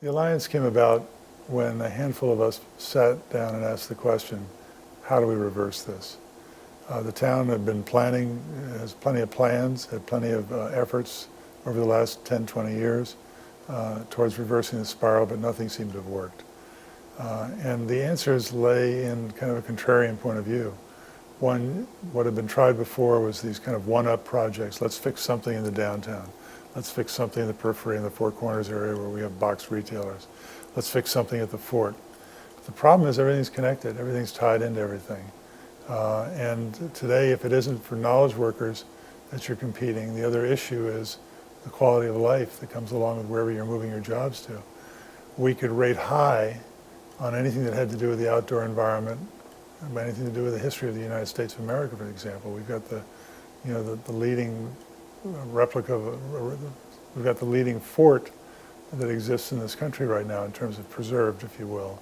The alliance came about when a handful of us sat down and asked the question, how do we reverse this? The town had been planning, has plenty of plans, had plenty of efforts over the last 10, 20 years towards reversing the spiral, but nothing seemed to have worked. And the answers lay in kind of a contrarian point of view. One, what had been tried before was these kind of one-up projects. Let's fix something in the downtown. Let's fix something in the periphery, in the Four Corners area where we have box retailers. Let's fix something at the fort. The problem is everything's connected, everything's tied into everything. And today, if it isn't for knowledge workers that you're competing, the other issue is the quality of life that comes along with wherever you're moving your jobs to. We could rate high on anything that had to do with the outdoor environment, anything to do with the history of the United States of America, for example. We've got the leading replica we've got the leading fort that exists in this country right now in terms of preserved, if you will.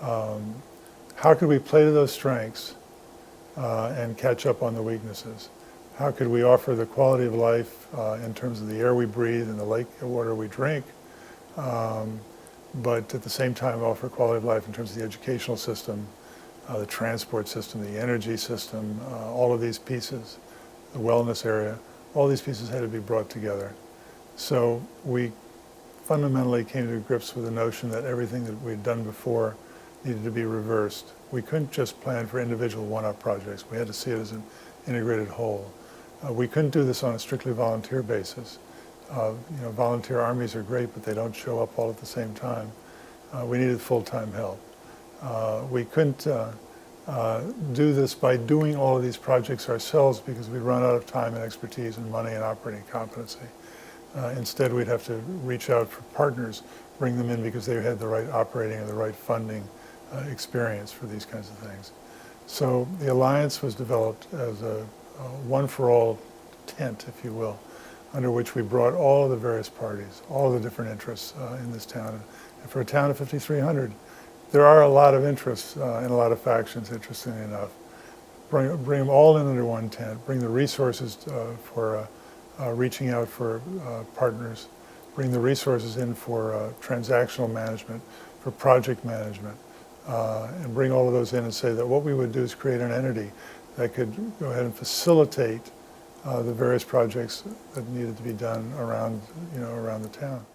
How could we play to those strengths and catch up on the weaknesses? How could we offer the quality of life in terms of the air we breathe and the lake water we drink, but at the same time offer quality of life in terms of the educational system, the transport system, the energy system, all of these pieces, the wellness area, all these pieces had to be brought together. So we fundamentally came to grips with the notion that everything that we'd done before needed to be reversed. We couldn't just plan for individual one-up projects. We had to see it as an integrated whole. We couldn't do this on a strictly volunteer basis. Volunteer armies are great, but they don't show up all at the same time. We needed full-time help. We couldn't do this by doing all of these projects ourselves because we run out of time and expertise and money and operating competency. Instead, we'd have to reach out for partners, bring them in because they had the right operating and the right funding experience for these kinds of things. So the alliance was developed as a one-for-all tent, if you will, under which we brought all of the various parties, all the different interests in this town. And for a town of 5,300, there are a lot of interests and a lot of factions, interestingly enough. Bring them all in under one tent, bring the resources for reaching out for partners, bring the resources in for transactional management, for project management, and bring all of those in and say that what we would do is create an entity that could go ahead and facilitate the various projects that needed to be done around the town.